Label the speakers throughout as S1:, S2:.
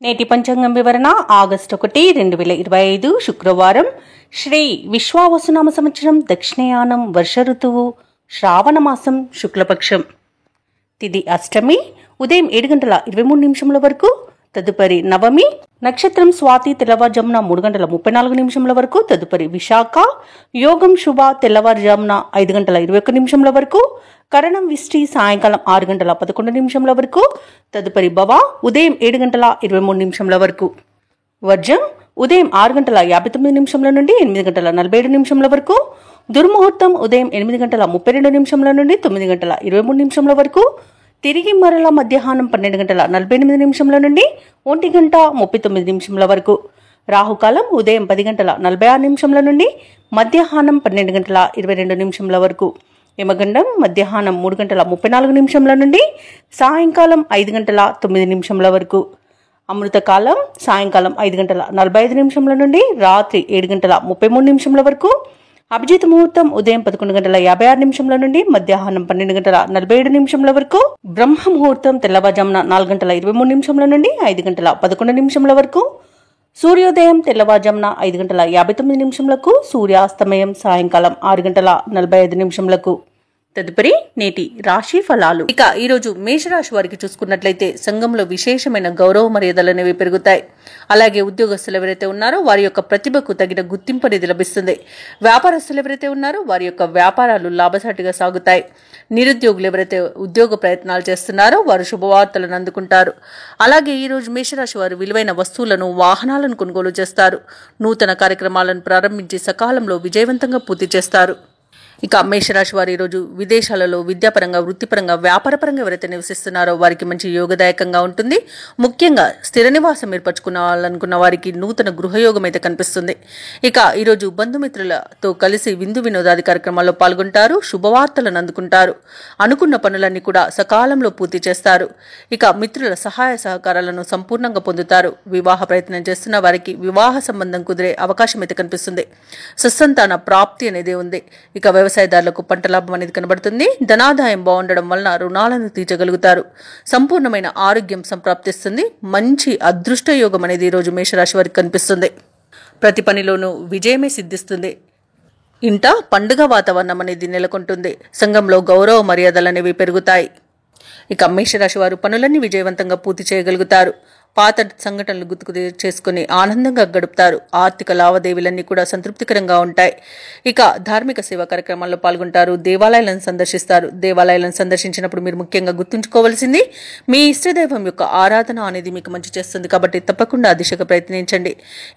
S1: నేటి పంచాంగం వివరణ ఆగస్టు 1, 2025 శుక్రవారం. శ్రీ విశ్వావసునామ సంవత్సరం, దక్షిణయానం, వర్ష ఋతువు, శ్రావణ మాసం, శుక్లపక్షం. తిథి అష్టమి, ఉదయం 7:23 వరకు. తదుపరి నవమి, నక్షత్రం స్వాతి, తెల్లవారుజామున 3:34 వరకు. తదుపరి విశాఖ, యోగం శుభ, తెల్లవారుజామున 5:21 వరకు. కరణం విష్టి, సాయంకాలం 6:11 వరకు. తదుపరి భవ, ఉదయం 7:23 వరకు. వర్జం, ఉదయం 6:59 నుండి 8:47 వరకు. దుర్ముహూర్తం, ఉదయం 8:32 నుండి 9:23 వరకు. తిరిగి మరల మధ్యాహ్నం 12:48 నుండి 1:39 వరకు. రాహుకాలం, ఉదయం 10:46 నుండి మధ్యాహ్నం 12:22 వరకు. యమగండం, మధ్యాహ్నం 3:34 నుండి సాయంకాలం 5:09 వరకు. అమృతకాలం, సాయంకాలం 5:45 నుండి రాత్రి 7:33 వరకు. అభిజిత్ ముహూర్తం, ఉదయం 11:56 నుండి మధ్యాహ్నం 12:47 వరకు. బ్రహ్మ ముహూర్తం, తెల్లవారుజామున 4:23 నుండి 5:11 వరకు. సూర్యోదయం, తెల్లవారుజామున 5:59. సూర్యాస్తమయం సాయంకాలం 6:45. తదుపరి నేటి రాశి ఫలాలు. ఇక ఈరోజు మేషరాశి వారికి చూసుకున్నట్లయితే సంఘంలో విశేషమైన గౌరవ మర్యాదలు అనేవి పెరుగుతాయి. అలాగే ఉద్యోగస్తులు ఎవరైతే ఉన్నారో వారి యొక్క ప్రతిభకు తగిన గుర్తింపు అనేది లభిస్తుంది. వ్యాపారస్తులు ఎవరైతే ఉన్నారో వారి యొక్క వ్యాపారాలు లాభసాటిగా సాగుతాయి. నిరుద్యోగులు ఎవరైతే ఉద్యోగ ప్రయత్నాలు చేస్తున్నారో వారు శుభవార్తలను అందుకుంటారు. అలాగే ఈరోజు మేషరాశి వారు విలువైన వస్తువులను, వాహనాలను కొనుగోలు చేస్తారు. నూతన కార్యక్రమాలను ప్రారంభించి సకాలంలో విజయవంతంగా పూర్తి చేస్తారు. ఇక మేషరాశి వారు ఈరోజు విదేశాలలో విద్యాపరంగా, వృత్తిపరంగా, వ్యాపారపరంగా ఎవరైతే నివసిస్తున్నారో వారికి మంచి యోగదాయకంగా ఉంటుంది. ముఖ్యంగా స్థిర నివాసం ఏర్పరచుకోవాలనుకున్న వారికి నూతన గృహయోగం అయితే కనిపిస్తుంది. ఇక ఈరోజు బంధుమిత్రులతో కలిసి విందు వినోదాది కార్యక్రమాల్లో పాల్గొంటారు. శుభవార్తలను అందుకుంటారు. అనుకున్న పనులన్నీ కూడా సకాలంలో పూర్తి చేస్తారు. ఇక మిత్రుల సహాయ సహకారాలను సంపూర్ణంగా పొందుతారు. వివాహ ప్రయత్నం చేస్తున్న వారికి వివాహ సంబంధం కుదిరే అవకాశం అయితే కనిపిస్తుంది. సత్సంతాన ప్రాప్తి అనేది ఉంది. ఇక వ్యవసాయదారులకు పంట లాభం అనేది కనబడుతుంది. ధనాదాయం బాగుండడం వలన రుణాలను తీర్చగలుగుతారు. సంపూర్ణమైన ఆరోగ్యం సంప్రాప్తిస్తుంది. మంచి అదృష్ట యోగం అనేది ఈరోజు మేషరాశి వారికి కనిపిస్తుంది. ప్రతి పనిలోనూ విజయమే సిద్ధిస్తుంది. ఇంట పండుగ వాతావరణం అనేది నెలకొంటుంది. సంఘంలో గౌరవ మర్యాదలు అనేవి పెరుగుతాయి. ఇక మేషరాశి వారు పనులన్నీ విజయవంతంగా పూర్తి చేయగలుగుతారు. పాత సంఘటనలు గుర్తుకు చేసుకుని ఆనందంగా గడుపుతారు. ఆర్థిక లావాదేవీలన్నీ కూడా సంతృప్తికరంగా ఉంటాయి. ఇక ధార్మిక సేవా కార్యక్రమాల్లో పాల్గొంటారు. దేవాలయాలను సందర్శిస్తారు. దేవాలయాలను సందర్శించినప్పుడు మీరు ముఖ్యంగా గుర్తుంచుకోవాల్సింది మీ ఇష్టదైవం యొక్క ఆరాధన అనేది మీకు మంచి చేస్తుంది. కాబట్టి తప్పకుండా ఆ దిశగా ప్రయత్నించండి.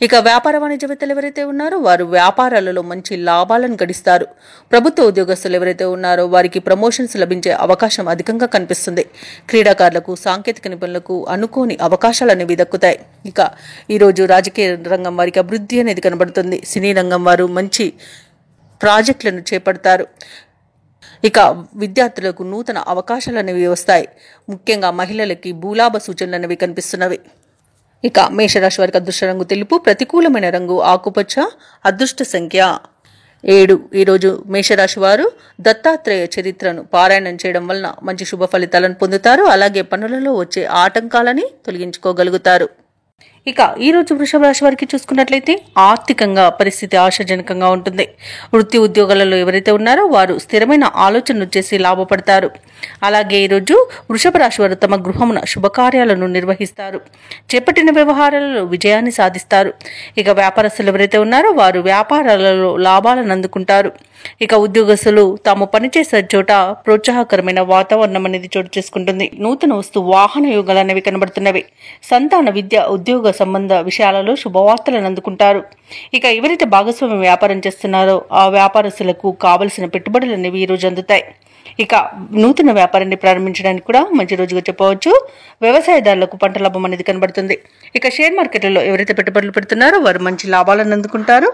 S1: ఇక వ్యాపార వాణిజ్యవేత్తలు ఎవరైతే ఉన్నారో వారు వ్యాపారాలలో మంచి లాభాలను గడిస్తారు. ప్రభుత్వ ఉద్యోగస్తులు ఎవరైతే ఉన్నారో వారికి ప్రమోషన్స్ లభించే అవకాశం అధికంగా కనిపిస్తుంది. క్రీడాకారులకు, సాంకేతిక నిపుణులకు అనుకోని అవకాశాలు అనేవి దక్కుతాయి. ఇక ఈరోజు రాజకీయ రంగం వారికి అభివృద్ధి అనేది కనబడుతుంది. సినీ రంగం వారు మంచి ప్రాజెక్టులను చేపడతారు. ఇక విద్యార్థులకు నూతన అవకాశాలు అనేవి వస్తాయి. ముఖ్యంగా మహిళలకి భూలాభ సూచనలు అనేవి కనిపిస్తున్నవి. ఇక మేషరాశి వారికి అదృష్ట రంగు తెలుపు, ప్రతికూలమైన రంగు ఆకుపచ్చ, అదృష్ట సంఖ్య 7. ఈరోజు మేషరాశి వారు దత్తాత్రేయ చరిత్రను పారాయణం చేయడం వలన మంచి శుభ ఫలితాలను పొందుతారు. అలాగే పనులలో వచ్చే ఆటంకాలని తొలగించుకోగలుగుతారు. ఇక ఈరోజు వృషభ రాశి వారికి చూసుకున్నట్లయితే ఆర్థికంగా పరిస్థితి ఆశాజనకంగా ఉంటుంది. వృత్తి ఉద్యోగాలలో ఎవరైతే ఉన్నారో వారు స్థిరమైన ఆలోచనలు చేసి లాభపడతారు. అలాగే ఈరోజు వృషభ రాశి వారు తమ గృహమున శుభకార్యాలను నిర్వహిస్తారు. చేపట్టిన వ్యవహారాలలో విజయాన్ని సాధిస్తారు. ఇక వ్యాపారస్తులు ఎవరైతే ఉన్నారో వారు వ్యాపారాలలో లాభాలను అందుకుంటారు. ఇక ఉద్యోగస్తులు తాము పనిచేసే చోట ప్రోత్సాహకరమైన వాతావరణం అనేది చోటు చేసుకుంటుంది. నూతన వస్తు వాహన యోగాలు అనేవి కనబడుతున్నవి. సంతాన విద్య, ఉద్యోగ సంబంధ విషయాలలో శుభవార్తలను అందుకుంటారు. ఇక ఎవరైతే భాగస్వామ్య వ్యాపారం చేస్తున్నారో ఆ వ్యాపారస్తులకు కావలసిన పెట్టుబడులు అనేవి ఈ రోజు అందుతాయి. ఇక నూతన వ్యాపారాన్ని ప్రారంభించడానికి కూడా మంచి రోజుగా చెప్పవచ్చు. వ్యవసాయదారులకు పంట లాభం అనేది కనబడుతుంది. ఇక షేర్ మార్కెట్లలో ఎవరైతే పెట్టుబడులు పెడుతున్నారో వారు మంచి లాభాలను అందుకుంటారు.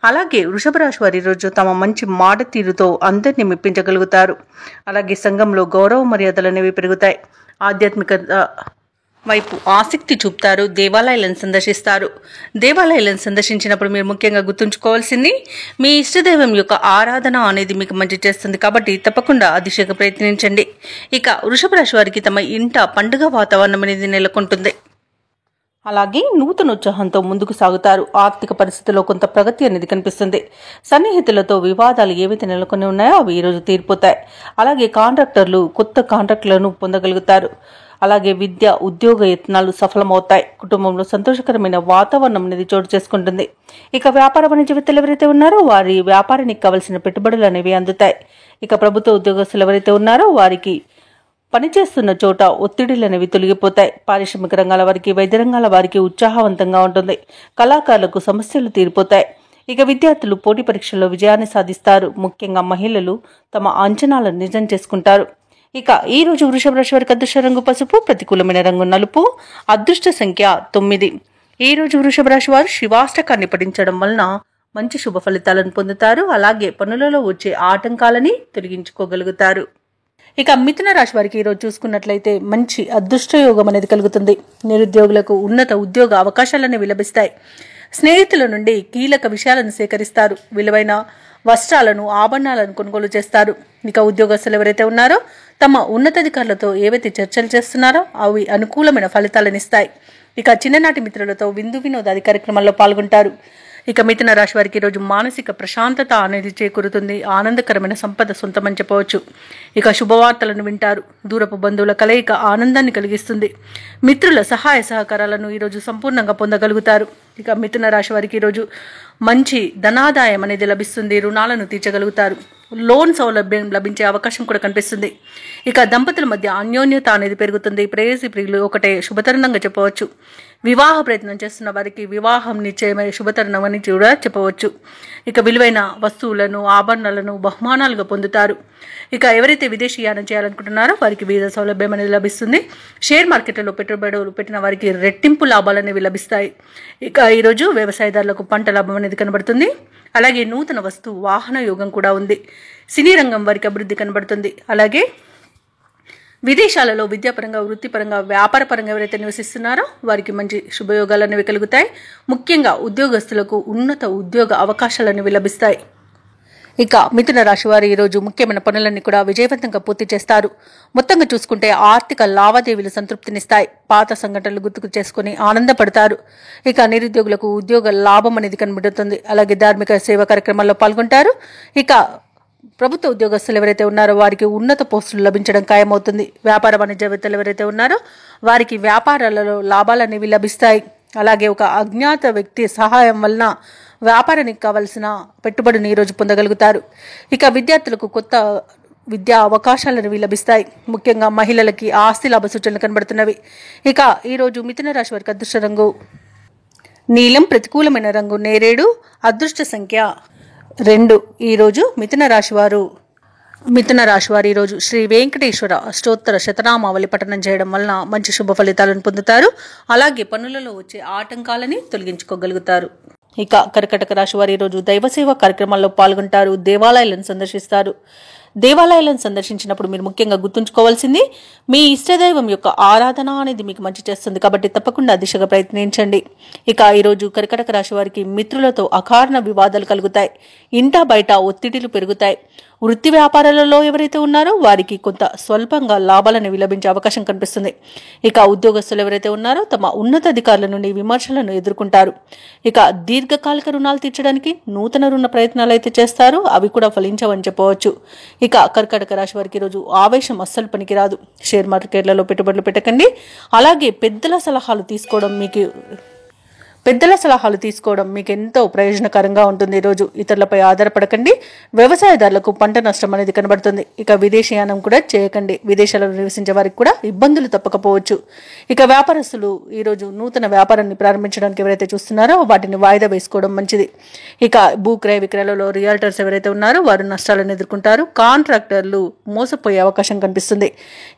S1: అలాగే వృషభ రాశి వారి రోజు తమ మంచి మాట తీరుతో అందరినీ మెప్పించగలుగుతారు. అలాగే సంఘంలో గౌరవ మర్యాదలు అనేవి పెరుగుతాయి. ఆధ్యాత్మికత వైపు ఆసక్తి చూపుతారు. దేవాలయాలను సందర్శిస్తారు. దేవాలయాలను సందర్శించినప్పుడు మీరు ముఖ్యంగా గుర్తుంచుకోవాల్సింది మీ ఇష్టదైవం యొక్క ఆరాధన అనేది మీకు మంచి చేస్తుంది. కాబట్టి తప్పకుండా ఆ దిశగా ప్రయత్నించండి. ఇక వృషభ రాశి వారికి తమ ఇంట పండుగ వాతావరణం అనేది నెలకొంటుంది. అలాగే నూతన ఉత్సాహంతో ముందుకు సాగుతారు. ఆర్థిక పరిస్థితిలో కొంత ప్రగతి అనేది కనిపిస్తుంది. సన్నిహితులతో వివాదాలు ఏవైతే నెలకొని ఉన్నాయో అవి ఈరోజు తీరిపోతాయి. అలాగే కాంట్రాక్టర్లు కొత్త కాంట్రాక్టులను పొందగలుగుతారు. అలాగే విద్య ఉద్యోగ యత్నాలు సఫలమవుతాయి. కుటుంబంలో సంతోషకరమైన వాతావరణం అనేది చోటు చేసుకుంటుంది. ఇక వ్యాపార వాణిజ్యవేత్తలు ఎవరైతే ఉన్నారో వారి వ్యాపారానికి కావలసిన పెట్టుబడులు అనేవి అందుతాయి. ఇక ప్రభుత్వ ఉద్యోగస్తులు ఎవరైతే ఉన్నారో వారికి పనిచేస్తున్న చోట ఒత్తిడిలు అనేవి తొలగిపోతాయి. పారిశ్రామిక రంగాల వారికి, వైద్య రంగాల వారికి ఉత్సాహవంతంగా ఉంటుంది. కళాకారులకు సమస్యలు తీరిపోతాయి. ఇక విద్యార్థులు పోటీ పరీక్షల్లో విజయాన్ని సాధిస్తారు. ముఖ్యంగా మహిళలు తమ అంచనాలను నిజం చేసుకుంటారు. ఇక ఈ రోజు వృషభ రాశి వారికి అదృష్ట రంగు పసుపు, ప్రతికూలమైన రంగు నలుపు, అదృష్ట సంఖ్య 9. ఈ రోజు వృషభ రాశి వారు శివాష్టకాన్ని పఠించడం వలన మంచి శుభ ఫలితాలను పొందుతారు. అలాగే పనులలో వచ్చే ఆటంకాలని తొలగించుకోగలుగుతారు. ఇక మిథున రాశి వారికి ఈరోజు చూసుకున్నట్లయితే మంచి అదృష్ట యోగం అనేది కలుగుతుంది. నిరుద్యోగులకు ఉన్నత ఉద్యోగ అవకాశాలను లభిస్తాయి. స్నేహితుల నుండి కీలక విషయాలను సేకరిస్తారు. విలువైన వస్త్రాలను, ఆభరణాలను కొనుగోలు చేస్తారు. ఇక ఉద్యోగస్తులు ఎవరైతే ఉన్నారో తమ ఉన్నతాధికారులతో ఏవైతే చర్చలు చేస్తున్నారో అవి అనుకూలమైన ఫలితాలను ఇస్తాయి. ఇక చిన్ననాటి మిత్రులతో విందు వినోదాది కార్యక్రమాల్లో పాల్గొంటారు. ఇక మిథున రాశి వారికి ఈరోజు మానసిక ప్రశాంతత అనేది చేకూరుతుంది. ఆనందకరమైన సంపద సొంతమని చెప్పవచ్చు. ఇక శుభవార్తలను వింటారు. దూరపు బంధువుల కలయిక ఆనందాన్ని కలిగిస్తుంది. మిత్రుల సహాయ సహకారాలను ఈరోజు సంపూర్ణంగా పొందగలుగుతారు. ఇక మిథున రాశి వారికి ఈరోజు మంచి ధనాదాయం అనేది లభిస్తుంది. రుణాలను తీర్చగలుగుతారు. లోన్ సౌలభ్యం లభించే అవకాశం కూడా కనిపిస్తుంది. ఇక దంపతుల మధ్య అన్యోన్యత అనేది పెరుగుతుంది. ప్రేయసి ప్రియులు ఒకటే శుభతరుణంగా చెప్పవచ్చు. వివాహ ప్రయత్నం చేస్తున్న వారికి వివాహం నిశ్చయమైన శుభతరుణం అని కూడా చెప్పవచ్చు. ఇక విలువైన వస్తువులను, ఆభరణాలను బహుమానాలుగా పొందుతారు. ఇక ఎవరైతే విదేశీయానం చేయాలనుకుంటున్నారో వారికి వీసా సౌలభ్యం అనేది లభిస్తుంది. షేర్ మార్కెట్లలో పెట్టుబడులు పెట్టిన వారికి రెట్టింపు లాభాలు అనేవి లభిస్తాయి. ఇక ఈరోజు వ్యవసాయదారులకు పంట లాభం అనేది కనబడుతుంది. అలాగే నూతన వస్తు వాహన యోగం కూడా ఉంది. సినీ రంగం వారికి అభివృద్ధి కనబడుతుంది. అలాగే విదేశాలలో విద్యాపరంగా, వృత్తిపరంగా, వ్యాపారపరంగా ఎవరైతే నివసిస్తున్నారో వారికి మంచి శుభయోగాలు అనేవి కలుగుతాయి. ముఖ్యంగా ఉద్యోగస్తులకు ఉన్నత ఉద్యోగ అవకాశాలు అనేవి లభిస్తాయి. ఇక మిథున రాశి వారు ఈరోజు ముఖ్యమైన పనులన్నీ కూడా విజయవంతంగా పూర్తి చేస్తారు. మొత్తంగా చూసుకుంటే ఆర్థిక లావాదేవీలు సంతృప్తినిస్తాయి. పాత సంఘటనలు గుర్తుకు చేసుకుని ఆనందపడతారు. ఇక నిరుద్యోగులకు ఉద్యోగ లాభం అనేది కనబడుతుంది. అలాగే ధార్మిక సేవా కార్యక్రమాల్లో పాల్గొంటారు. ఇక ప్రభుత్వ ఉద్యోగస్తులు ఎవరైతే ఉన్నారో వారికి ఉన్నత పోస్టులు లభించడం ఖాయమవుతుంది. వ్యాపార వాణిజ్యవేత్తలు ఎవరైతే ఉన్నారో వారికి వ్యాపారాలలో లాభాలు అనేవి లభిస్తాయి. అలాగే ఒక అజ్ఞాత వ్యక్తి సహాయం వలన వ్యాపారానికి కావలసిన పెట్టుబడిని ఈరోజు పొందగలుగుతారు. ఇక విద్యార్థులకు కొత్త విద్యా అవకాశాలు అనేవి లభిస్తాయి. ముఖ్యంగా మహిళలకి ఆస్తి లాభ సూచనలు కనబడుతున్నవి. ఇక ఈరోజు మిథున రాశి వారికి అదృష్ట రంగు నీలం, ప్రతికూలమైన రంగు నేరేడు, అదృష్ట సంఖ్య 2. ఈరోజు మిథున రాశి వారు ఈరోజు శ్రీ వెంకటేశ్వర అష్టోత్తర శతనామావళి పఠనం చేయడం వలన మంచి శుభ ఫలితాలను పొందుతారు. అలాగే పనులలో వచ్చే ఆటంకాలని తొలగించుకోగలుగుతారు. ఇక కర్కటక రాశి వారు ఈరోజు దైవ సేవా కార్యక్రమాల్లో పాల్గొంటారు. దేవాలయాలను సందర్శిస్తారు. దేవాలయాలను సందర్శించినప్పుడు మీరు ముఖ్యంగా గుర్తుంచుకోవాల్సింది మీ ఇష్టదైవం యొక్క ఆరాధన అనేది మీకు మంచి చేస్తుంది. కాబట్టి తప్పకుండా దిశగా ప్రయత్నించండి. ఇక ఈరోజు కర్కటక రాశి వారికి మిత్రులతో అకారణ వివాదాలు కలుగుతాయి. ఇంటా బయట ఒత్తిడిలు పెరుగుతాయి. వృత్తి వ్యాపారాలలో ఎవరైతే ఉన్నారో వారికి కొంత స్వల్పంగా లాభాలను లభించే అవకాశం కనిపిస్తుంది. ఇక ఉద్యోగస్తులు ఎవరైతే ఉన్నారో తమ ఉన్నతాధికారుల నుండి విమర్శలను ఎదుర్కొంటారు. ఇక దీర్ఘకాలిక రుణాలు తీర్చడానికి నూతన రుణ ప్రయత్నాలు అయితే చేస్తారు. అవి కూడా ఫలించవని చెప్పవచ్చు. ఇక కర్కాటక రాశి వారికి ఈరోజు ఆవేశం అస్సలు పనికిరాదు. షేర్ మార్కెట్లలో పెట్టుబడులు పెట్టకండి. అలాగే పెద్దల సలహాలు తీసుకోవడం మీకు ఎంతో ప్రయోజనకరంగా ఉంటుంది. ఈరోజు ఇతరులపై ఆధారపడకండి. వ్యవసాయదారులకు పంట నష్టం అనేది కనబడుతుంది. ఇక విదేశీయానం కూడా చేయకండి. విదేశాలలో నివసించే వారికి కూడా ఇబ్బందులు తప్పకపోవచ్చు. ఇక వ్యాపారస్తులు ఈరోజు నూతన వ్యాపారాన్ని ప్రారంభించడానికి ఎవరైతే చూస్తున్నారో వాటిని వాయిదా వేసుకోవడం మంచిది. ఇక భూక్రయ విక్రయాలలో రియాల్టర్స్ ఎవరైతే ఉన్నారో వారు నష్టాలను ఎదుర్కొంటారు. కాంట్రాక్టర్లు మోసపోయే అవకాశం కనిపిస్తుంది.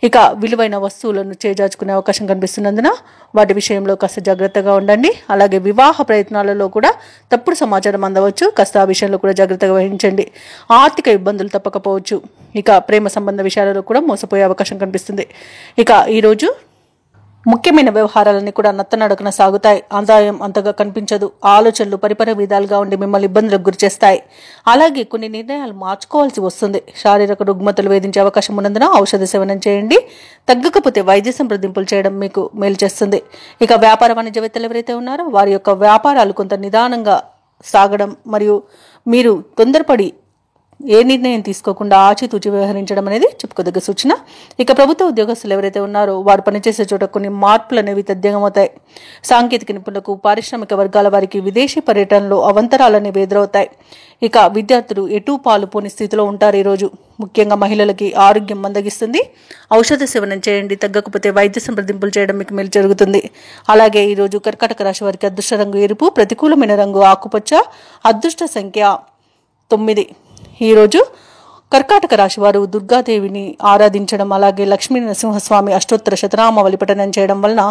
S1: ఇక విలువైన వస్తువులను చేజార్చుకునే అవకాశం కనిపిస్తున్నందున వాటి విషయంలో కాస్త జాగ్రత్తగా ఉండండి. అలాగే వివాహ ప్రయత్నాలలో కూడా తప్పుడు సమాచారం అందవచ్చు. కాస్త ఆ విషయంలో కూడా జాగ్రత్తగా వహించండి. ఆర్థిక ఇబ్బందులు తప్పకపోవచ్చు. ఇక ప్రేమ సంబంధ విషయాలలో కూడా మోసపోయే అవకాశం కనిపిస్తుంది. ఇక ఈరోజు ముఖ్యమైన వ్యవహారాలన్నీ కూడా నత్తనడకన సాగుతాయి. ఆదాయం అంతగా కనిపించదు. ఆలోచనలు పరిపర విధాలుగా ఉండి మిమ్మల్ని ఇబ్బందులకు గురిచేస్తాయి. అలాగే కొన్ని నిర్ణయాలు మార్చుకోవాల్సి వస్తుంది. శారీరక రుగ్మతలు వేధించే అవకాశం ఉన్నందున ఔషధ సేవనం చేయండి. తగ్గకపోతే వైద్య సంప్రదింపులు చేయడం మీకు మేలు చేస్తుంది. ఇక వ్యాపార వాణిజ్యవేత్తలు ఎవరైతే ఉన్నారో వారి యొక్క వ్యాపారాలు కొంత నిదానంగా సాగడం మరియు మీరు తొందరపడి ఏ నిర్ణయం తీసుకోకుండా ఆచితూచి వ్యవహరించడం అనేది చెప్పుకోదగ్గ సూచన. ఇక ప్రభుత్వ ఉద్యోగస్తులు ఎవరైతే ఉన్నారో వారు పనిచేసే చోట కొన్ని మార్పులు అనేవి తథ్యంగమవుతాయి. సాంకేతిక నిపుణులకు, పారిశ్రామిక వర్గాల వారికి విదేశీ పర్యటనలో అవంతరాలు అనేవి ఎదురవుతాయి. ఇక విద్యార్థులు ఎటూ పాలు పోని స్థితిలో ఉంటారు. ఈరోజు ముఖ్యంగా మహిళలకి ఆరోగ్యం మందగిస్తుంది. ఔషధ సేవనం చేయండి. తగ్గకపోతే వైద్య సంప్రదింపులు చేయడం మీకు మేలు జరుగుతుంది. అలాగే ఈరోజు కర్కాటక రాశి వారికి అదృష్ట రంగు ఎరుపు, ప్రతికూలమైన రంగు ఆకుపచ్చ, అదృష్ట సంఖ్య 9. ఈరోజు కర్కాటక రాశి వారు దుర్గాదేవిని ఆరాధించడం, అలాగే లక్ష్మీ నరసింహస్వామి అష్టోత్తర శతనామావళి పఠనం చేయడం వలన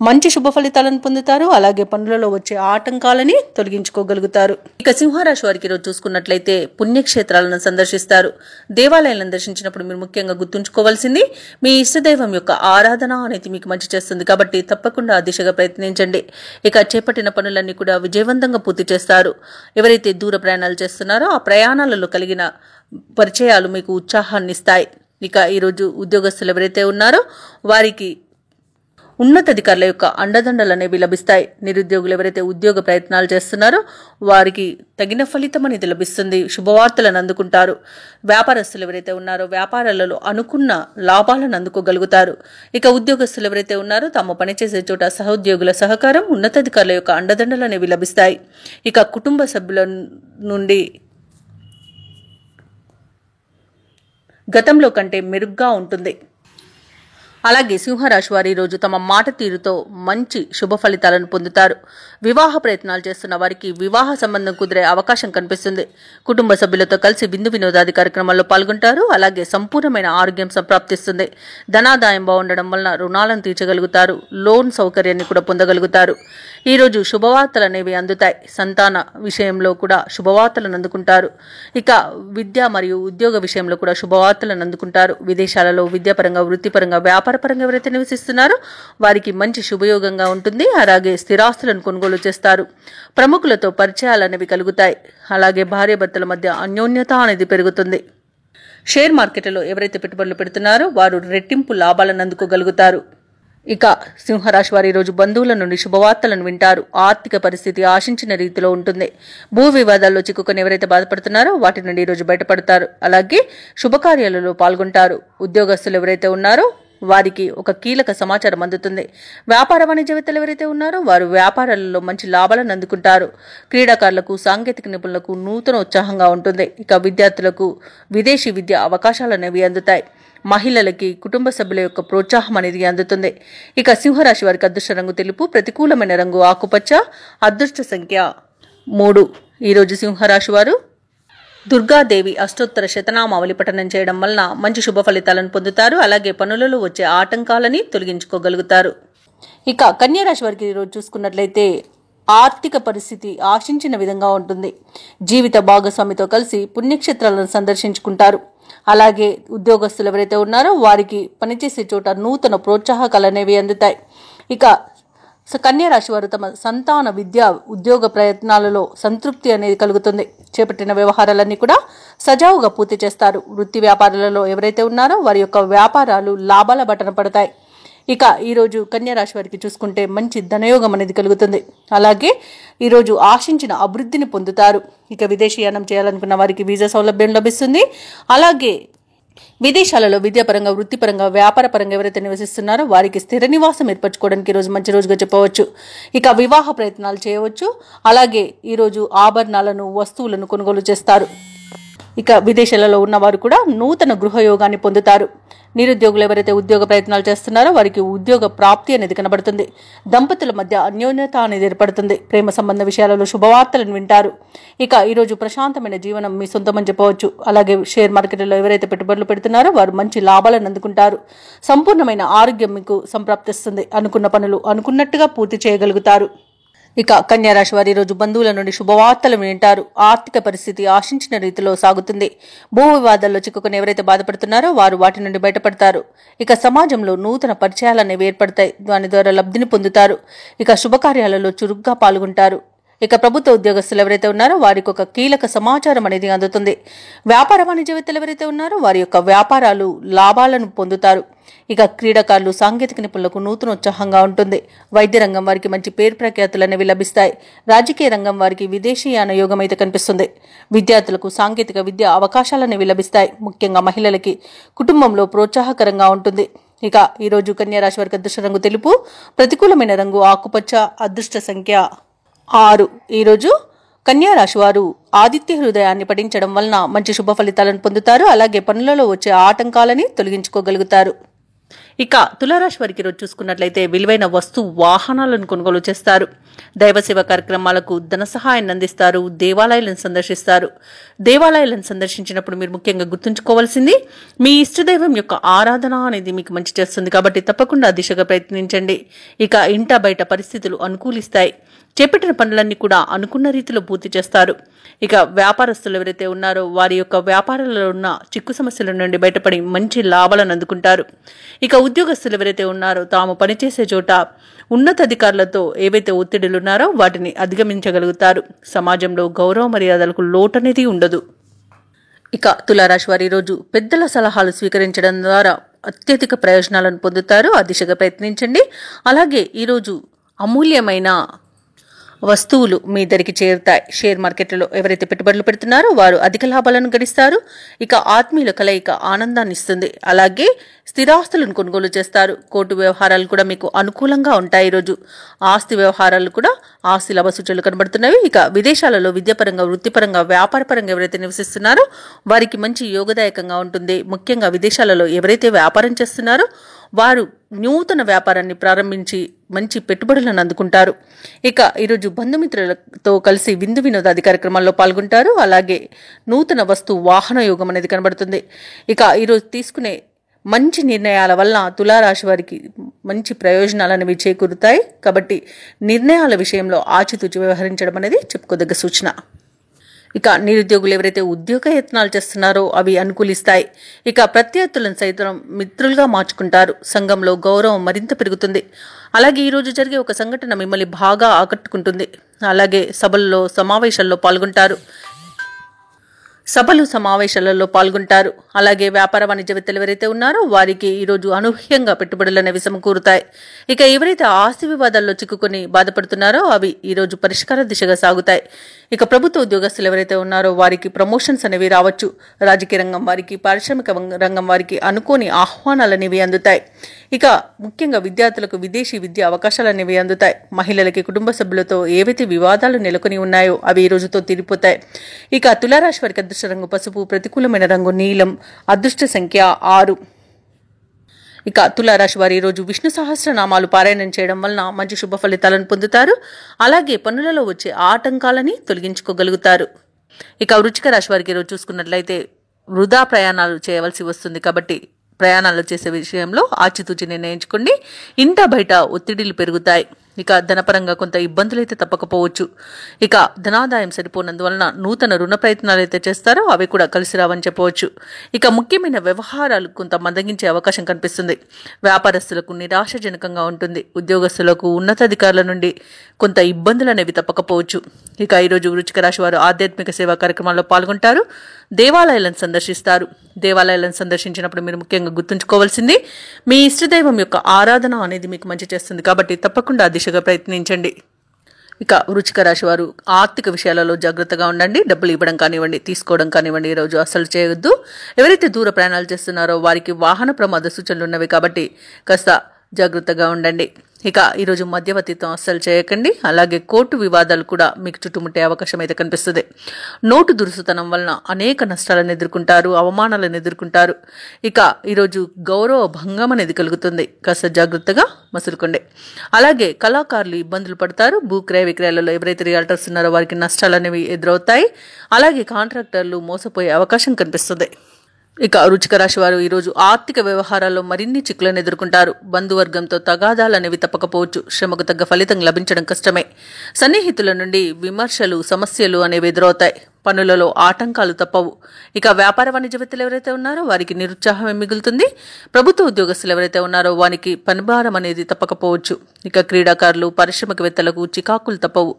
S1: మంచి శుభ ఫలితాలను పొందుతారు. అలాగే పనులలో వచ్చే ఆటంకాలని తొలగించుకోగలుగుతారు. ఇక సింహరాశి వారికి ఈరోజు చూసుకున్నట్లయితే పుణ్యక్షేత్రాలను సందర్శిస్తారు. దేవాలయాలను దర్శించినప్పుడు మీరు ముఖ్యంగా గుర్తుంచుకోవాల్సింది మీ ఇష్టదైవం యొక్క ఆరాధన అనేది మీకు మంచి చేస్తుంది. కాబట్టి తప్పకుండా ఆ దిశగా ప్రయత్నించండి. ఇక చేపట్టిన పనులన్నీ కూడా విజయవంతంగా పూర్తి చేస్తారు. ఎవరైతే దూర ప్రయాణాలు చేస్తున్నారో ఆ ప్రయాణాలలో కలిగిన పరిచయాలు మీకు ఉత్సాహాన్ని ఇస్తాయి. ఇక ఈరోజు ఉద్యోగస్తులు ఎవరైతే ఉన్నారో వారికి ఉన్నతాధికారుల యొక్క అండదండలు అనేవి లభిస్తాయి. నిరుద్యోగులు ఎవరైతే ఉద్యోగ ప్రయత్నాలు చేస్తున్నారో వారికి తగిన ఫలితం అనేది లభిస్తుంది. శుభవార్తలను అందుకుంటారు. వ్యాపారస్తులు ఎవరైతే ఉన్నారో వ్యాపారాలలో అనుకున్న లాభాలను అందుకోగలుగుతారు. ఇక ఉద్యోగస్తులు ఎవరైతే ఉన్నారో తాము పనిచేసే చోట సహోద్యోగుల సహకారం, ఉన్నతాధికారుల యొక్క అండదండలు అనేవి లభిస్తాయి. ఇక కుటుంబ సభ్యుల నుండి గతంలో కంటే మెరుగ్గా ఉంటుంది. అలాగే సింహరాశి వారు ఈరోజు తమ మాట తీరుతో మంచి శుభ ఫలితాలను పొందుతారు. వివాహ ప్రయత్నాలు చేస్తున్న వారికి వివాహ సంబంధం కుదిరే అవకాశం కనిపిస్తుంది. కుటుంబ సభ్యులతో కలిసి విందు వినోదాది కార్యక్రమాల్లో పాల్గొంటారు. అలాగే సంపూర్ణమైన ఆరోగ్యం సంప్రాప్తిస్తుంది. ధనాదాయం బాగుండడం వలన రుణాలను తీర్చగలుగుతారు. లోన్ సౌకర్యాన్ని కూడా పొందగలుగుతారు. ఈరోజు శుభవార్తలు అనేవి అందుతాయి. సంతాన విషయంలో కూడా శుభవార్తలను అందుకుంటారు. ఇక విద్య మరియు ఉద్యోగ విషయంలో కూడా శుభవార్తలను అందుకుంటారు. విదేశాలలో విద్యాపరంగా, వృత్తిపరంగా, వ్యాపారపరంగా ఎవరైతే నివసిస్తున్నారో వారికి మంచి శుభయోగంగా ఉంటుంది. అలాగే స్థిరాస్తులను కొనుగోలు చేస్తారు. ప్రముఖులతో పరిచయాలు అనేవి కలుగుతాయి. అలాగే భార్యాభర్తల మధ్య అన్యోన్యత అనేది పెరుగుతుంది. షేర్ మార్కెట్లో ఎవరైతే పెట్టుబడులు పెడుతున్నారో వారు రెట్టింపు లాభాలను అందుకోగలుగుతారు. ఇక సింహరాశి వారి రోజు బంధువుల నుండి శుభవార్తలను వింటారు. ఆర్థిక పరిస్థితి ఆశించిన రీతిలో ఉంటుంది. భూ వివాదాల్లో చిక్కుకొని ఎవరైతే బాధపడుతున్నారో వాటి నుండి ఈరోజు బయటపడతారు. అలాగే శుభకార్యాలలో పాల్గొంటారు. ఉద్యోగస్తులు ఎవరైతే ఉన్నారో వారికి ఒక కీలక సమాచారం అందుతుంది. వ్యాపార వాణిజ్యవేత్తలు ఎవరైతే ఉన్నారో వారు వ్యాపారాలలో మంచి లాభాలను అందుకుంటారు. క్రీడాకారులకు, సాంకేతిక నిపుణులకు నూతన ఉత్సాహంగా ఉంటుంది. ఇక విద్యార్థులకు విదేశీ విద్య అవకాశాలు అనేవి అందుతాయి. మహిళలకి కుటుంబ సభ్యుల యొక్క ప్రోత్సాహం అనేది అందుతుంది. ఇక సింహరాశి వారికి అదృష్ట రంగు తెలుపు, ప్రతికూలమైన రంగు ఆకుపచ్చ, అదృష్ట సంఖ్య 3. ఈరోజు సింహరాశి వారు దుర్గాదేవి అష్టోత్తర శతనామావళి పఠనం చేయడం వలన మంచి శుభ ఫలితాలను పొందుతారు. అలాగే పనులలో వచ్చే ఆటంకాలని తొలగించుకోగలుగుతారు. ఇక కన్యారాశి వారికి ఈరోజు చూసుకున్నట్లయితే ఆర్థిక పరిస్థితి ఆశించిన విధంగా ఉంటుంది. జీవిత భాగస్వామితో కలిసి పుణ్యక్షేత్రాలను సందర్శించుకుంటారు. అలాగే ఉద్యోగస్తులు ఎవరైతే ఉన్నారో వారికి పనిచేసే చోట నూతన ప్రోత్సాహకాలు అనేవి అందుతాయి. ఇక కన్యారాశి వారు తమ సంతాన విద్య, ఉద్యోగ ప్రయత్నాలలో సంతృప్తి అనేది కలుగుతుంది. చేపట్టిన వ్యవహారాలన్నీ కూడా సజావుగా పూర్తి చేస్తారు. వృత్తి వ్యాపారాలలో ఎవరైతే ఉన్నారో వారి యొక్క వ్యాపారాలు లాభాల బటన పడతాయి. ఇక ఈరోజు కన్యారాశి వారికి చూసుకుంటే మంచి ధనయోగం అనేది కలుగుతుంది. అలాగే ఈరోజు ఆశించిన అభివృద్ధిని పొందుతారు. ఇక విదేశీయానం చేయాలనుకున్న వారికి వీసా సౌలభ్యం లభిస్తుంది. అలాగే విదేశాలలో విద్యాపరంగా, వృత్తిపరంగా, వ్యాపారపరంగా ఎవరైతే నివసిస్తున్నారో వారికి స్థిర నివాసం ఏర్పరచుకోవడానికి ఈరోజు మంచి రోజుగా చెప్పవచ్చు. ఇక వివాహ ప్రయత్నాలు చేయవచ్చు. అలాగే ఈరోజు ఆభరణాలను, వస్తువులను కొనుగోలు చేస్తారు. ఇక విదేశాలలో ఉన్నవారు కూడా నూతన గృహయోగాన్ని పొందుతారు. నిరుద్యోగులు ఎవరైతే ఉద్యోగ ప్రయత్నాలు చేస్తున్నారో వారికి ఉద్యోగ ప్రాప్తి అనేది కనబడుతుంది. దంపతుల మధ్య అన్యోన్యత అనేది ఏర్పడుతుంది. ప్రేమ సంబంధ విషయాలలో శుభవార్తలను వింటారు. ఇక ఈరోజు ప్రశాంతమైన జీవనం మీ సొంతమని చెప్పవచ్చు. అలాగే షేర్ మార్కెట్లో ఎవరైతే పెట్టుబడులు పెడుతున్నారో వారు మంచి లాభాలను అందుకుంటారు. సంపూర్ణమైన ఆరోగ్యం మీకు సంప్రాప్తిస్తుంది. అనుకున్న పనులు అనుకున్నట్టుగా పూర్తి చేయగలుగుతారు. ఇక కన్యా రాశి వారి రోజు బంధువుల నుండి శుభవార్తలు వింటారు. ఆర్థిక పరిస్థితి ఆశించిన రీతిలో సాగుతుంది. భూ వివాదాల్లో చిక్కుకుని ఎవరైతే బాధపడుతున్నారో వారు వాటి నుండి బయటపడతారు. ఇక సమాజంలో నూతన పరిచయాలనేవి ఏర్పడతాయి. దాని ద్వారా లబ్ధిని పొందుతారు. ఇక శుభకార్యాలలో చురుగ్గా పాల్గొంటారు. ఇక ప్రభుత్వ ఉద్యోగస్తులు ఎవరైతే ఉన్నారో వారికి ఒక కీలక సమాచారం అనేది అందుతుంది. వ్యాపార వాణిజ్యవేత్తలు ఎవరైతే ఉన్నారో వారి యొక్క వ్యాపారాలు లాభాలను పొందుతారు. ఇక క్రీడాకారులు సాంకేతిక నిపుణులకు నూతన ఉత్సాహంగా ఉంటుంది. వైద్య రంగం వారికి మంచి పేరు ప్రఖ్యాతులు అనేవి లభిస్తాయి. రాజకీయ రంగం వారికి విదేశీయాన యోగం అయితే కనిపిస్తుంది. విద్యార్థులకు సాంకేతిక విద్య అవకాశాలనేవి లభిస్తాయి. ముఖ్యంగా మహిళలకి కుటుంబంలో ప్రోత్సాహకరంగా ఉంటుంది. ఇక ఈరోజు కన్యా రాశి వారికి అదృష్ట రంగు తెలుపు, ప్రతికూలమైన రంగు ఆకుపచ్చ, అదృష్ట సంఖ్య 6. ఈరోజు కన్యా రాశి వారు ఆదిత్య హృదయాన్ని పఠించడం వలన మంచి శుభ ఫలితాలను పొందుతారు. అలాగే పనులలో వచ్చే ఆటంకాలని తొలగించుకోగలుగుతారు. ఇక తులారాశి వారికి రోజు చూసుకున్నట్లయితే విలువైన వస్తు వాహనాలను కొనుగోలు చేస్తారు. దైవ సేవ కార్యక్రమాలకు ధన సహాయాన్ని అందిస్తారు. దేవాలయాలను సందర్శిస్తారు. దేవాలయాలను సందర్శించినప్పుడు మీరు ముఖ్యంగా గుర్తుంచుకోవాల్సింది మీ ఇష్టదైవం యొక్క ఆరాధన అనేది మీకు మంచి చేస్తుంది. కాబట్టి తప్పకుండా దిశగా ప్రయత్నించండి. ఇక ఇంట బయట పరిస్థితులు అనుకూలిస్తాయి. చేపట్టిన పనులన్నీ కూడా అనుకున్న రీతిలో పూర్తి చేస్తారు. ఇక వ్యాపారస్తులు ఎవరైతే ఉన్నారో వారి యొక్క వ్యాపారాలలో ఉన్న చిక్కు సమస్యల నుండి బయటపడి మంచి లాభాలను అందుకుంటారు. ఇక ఉద్యోగస్తులు ఎవరైతే ఉన్నారో తాము పనిచేసే చోట ఉన్నతాధికారులతో ఏవైతే ఒత్తిడులు ఉన్నారో వాటిని అధిగమించగలుగుతారు. సమాజంలో గౌరవ మర్యాదలకు లోటనేది ఉండదు. ఇక తులారాశి వారి రోజు పెద్దల సలహాలు స్వీకరించడం ద్వారా అత్యధిక ప్రయోజనాలను పొందుతారు. ఆ దిశగా ప్రయత్నించండి. అలాగే ఈరోజు అమూల్యమైన వస్తువులు మీ దగ్గరికి చేరుతాయి. షేర్ మార్కెట్లలో ఎవరైతే పెట్టుబడులు పెడుతున్నారో వారు అధిక లాభాలను గడిస్తారు. ఇక ఆత్మీయుల కలయిక ఆనందాన్ని ఇస్తుంది. అలాగే స్థిరాస్తులను కొనుగోలు చేస్తారు. కోర్టు వ్యవహారాలు కూడా మీకు అనుకూలంగా ఉంటాయి. ఈరోజు ఆస్తి వ్యవహారాలు కూడా ఆస్తి లాభ సూచనలు కనబడుతున్నవి. ఇక విదేశాలలో విద్యాపరంగా, వృత్తిపరంగా, వ్యాపారపరంగా ఎవరైతే నివసిస్తున్నారో వారికి మంచి యోగదాయకంగా ఉంటుంది. ముఖ్యంగా విదేశాలలో ఎవరైతే వ్యాపారం చేస్తున్నారో వారు నూతన వ్యాపారాన్ని ప్రారంభించి మంచి పెట్టుబడులను అందుకుంటారు. ఇక ఈరోజు బంధుమిత్రులతో కలిసి విందు వినోదాది కార్యక్రమాల్లో పాల్గొంటారు. అలాగే నూతన వస్తు వాహన యోగం అనేది కనబడుతుంది. ఇక ఈరోజు తీసుకునే మంచి నిర్ణయాల వల్ల తులారాశి వారికి మంచి ప్రయోజనాలు అనేవి చేకూరుతాయి. కాబట్టి నిర్ణయాల విషయంలో ఆచితూచి వ్యవహరించడం అనేది చెప్పుకోదగ్గ సూచన. ఇక నిరుద్యోగులు ఎవరైతే ఉద్యోగ యత్నాలు చేస్తున్నారో అవి అనుకూలిస్తాయి. ఇక ప్రత్యర్థులను సైతం మిత్రులుగా మార్చుకుంటారు. సంఘంలో గౌరవం మరింత పెరుగుతుంది. అలాగే ఈరోజు జరిగే ఒక సంఘటన మిమ్మల్ని బాగా ఆకట్టుకుంటుంది. అలాగే సమావేశాల్లో పాల్గొంటారు. అలాగే వ్యాపార వాణిజ్యవేత్తలు ఎవరైతే ఉన్నారో వారికి ఈరోజు అనూహ్యంగా పెట్టుబడులు అనేవి సమకూరుతాయి. ఇక ఎవరైతే ఆస్తి వివాదాల్లో చిక్కుకొని బాధపడుతున్నారో అవి ఈరోజు పరిష్కార దిశగా సాగుతాయి. ఇక ప్రభుత్వ ఉద్యోగస్తులు ఎవరైతే ఉన్నారో వారికి ప్రమోషన్స్ అనేవి రావచ్చు. రాజకీయ రంగం వారికి, పారిశ్రామిక రంగం వారికి అనుకోని ఆహ్వానాలు అనేవి అందుతాయి. ఇక ముఖ్యంగా విద్యార్థులకు విదేశీ విద్య అవకాశాలు అనేవి అందుతాయి. మహిళలకి కుటుంబ సభ్యులతో ఏవైతే వివాదాలు నెలకొని ఉన్నాయో అవి ఈ రోజుతో తీరిపోతాయి. ఇక తులారాశి వారికి అదృష్ట రంగు పసుపు, ప్రతికూలమైన రంగు నీలం, అదృష్ట సంఖ్య 6. ఇక తులారాశి వారి ఈరోజు విష్ణు సహస్రనామాలు పారాయణం చేయడం వలన మంచి శుభ ఫలితాలను పొందుతారు. అలాగే పనులలో వచ్చే ఆటంకాలని తొలగించుకోగలుగుతారు. ఇక వృశ్చిక రాశి వారికి ఈరోజు చూసుకున్నట్లయితే వృధా ప్రయాణాలు చేయవలసి వస్తుంది. కాబట్టి ప్రయాణాలు చేసే విషయంలో ఆచితూచి నిర్ణయించుకోండి. ఇంట బయట ఒత్తిడిలు పెరుగుతాయి. ఇక ధనపరంగా కొంత ఇబ్బందులు అయితే తప్పకపోవచ్చు. ఇక ధనాదాయం సరిపోనందువలన నూతన రుణ ప్రయత్నాలు అయితే చేస్తారో అవి కూడా కలిసి రావని చెప్పవచ్చు. ఇక ముఖ్యమైన వ్యవహారాలు కొంత మందగించే అవకాశం కనిపిస్తుంది. వ్యాపారస్తులకు నిరాశజనకంగా ఉంటుంది. ఉద్యోగస్తులకు ఉన్నతాధికారుల నుండి కొంత ఇబ్బందులు అనేవి తప్పకపోవచ్చు. ఇక ఈరోజు వృశ్చిక రాశి వారు ఆధ్యాత్మిక సేవా కార్యక్రమాల్లో పాల్గొంటారు. దేవాలయాలను సందర్శిస్తారు. దేవాలయాలను సందర్శించినప్పుడు మీరు ముఖ్యంగా గుర్తుంచుకోవాల్సింది మీ ఇష్టదైవం యొక్క ఆరాధన అనేది మీకు మంచి చేస్తుంది. కాబట్టి తప్పకుండా దిశగా ప్రయత్నించండి. ఇక వృశ్చిక రాశి వారు ఆర్థిక విషయాలలో జాగ్రత్తగా ఉండండి. డబ్బులు ఇవ్వడం కానివ్వండి, తీసుకోవడం కానివ్వండి ఈరోజు అసలు చేయవద్దు. ఎవరైతే దూర ప్రయాణాలు చేస్తున్నారో వారికి వాహన ప్రమాద సూచనలు ఉన్నవి. కాబట్టి కాస్త జాగ్రత్తగా ఉండండి. ఇక ఈరోజు మధ్యవర్తిత్వం అస్సలు చేయకండి. అలాగే కోర్టు వివాదాలు కూడా మీకు చుట్టుముట్టే అవకాశం అయితే కనిపిస్తుంది. నోటు దురుసుతనం వలన అనేక నష్టాలను ఎదుర్కొంటారు, అవమానాలను ఎదుర్కొంటారు. ఇక ఈరోజు గౌరవ భంగం అనేది కలుగుతుంది. కాస్త జాగ్రత్తగా మసులుకోండి. అలాగే కళాకారులు ఇబ్బందులు పడతారు. భూ క్రయ విక్రయాలలో ఎవరైతే రియల్టర్స్ ఉన్నారో వారికి నష్టాలు అనేవి ఎదురవుతాయి. అలాగే కాంట్రాక్టర్లు మోసపోయే అవకాశం కనిపిస్తుంది. ఇక వృశ్చిక రాశి వారు ఈరోజు ఆర్థిక వ్యవహారాల్లో మరిన్ని చిక్కులను ఎదుర్కొంటారు. బంధువర్గంతో తగాదాలు అనేవి తప్పకపోవచ్చు. శ్రమకు తగ్గ ఫలితం లభించడం కష్టమే. సన్నిహితుల నుండి విమర్శలు, సమస్యలు అనేవి ఎదురవుతాయి. పనులలో ఆటంకాలు తప్పవు. ఇక వ్యాపార వాణిజ్యవేత్తలు ఎవరైతే ఉన్నారో వారికి నిరుత్సాహమే మిగులుతుంది. ప్రభుత్వ ఉద్యోగస్తులు ఎవరైతే ఉన్నారో వారికి పనిభారం అనేది తప్పకపోవచ్చు. ఇక క్రీడాకారులు, పారిశ్రామికవేత్తలకు చికాకులు తప్పవు.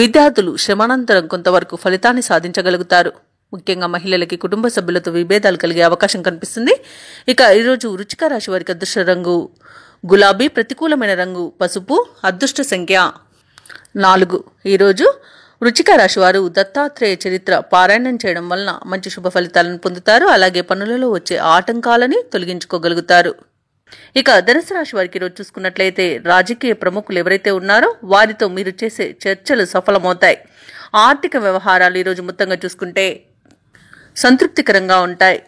S1: విద్యార్థులు శ్రమానంతరం కొంతవరకు ఫలితాన్ని సాధించగలుగుతారు. ముఖ్యంగా మహిళలకి కుటుంబ సభ్యులతో విభేదాలు కలిగే అవకాశం కనిపిస్తుంది. ఇక ఈరోజు వృశ్చిక రాశి వారికి అదృష్ట రంగు గులాబీ, ప్రతికూలమైన రంగు పసుపు, అదృష్ట సంఖ్య 4. ఈరోజు వృశ్చిక రాశి వారు దత్తాత్రేయ చరిత్ర పారాయణం చేయడం వలన మంచి శుభ ఫలితాలను పొందుతారు. అలాగే పనులలో వచ్చే ఆటంకాలని తొలగించుకోగలుగుతారు. ఇక ధనుసు రాశి వారికి ఈరోజు చూసుకున్నట్లయితే రాజకీయ ప్రముఖులు ఎవరైతే ఉన్నారో వారితో మీరు చేసే చర్చలు సఫలమవుతాయి. ఆర్థిక వ్యవహారాలు ఈరోజు మొత్తంగా చూసుకుంటే సంతృప్తికరంగా ఉంటాయి.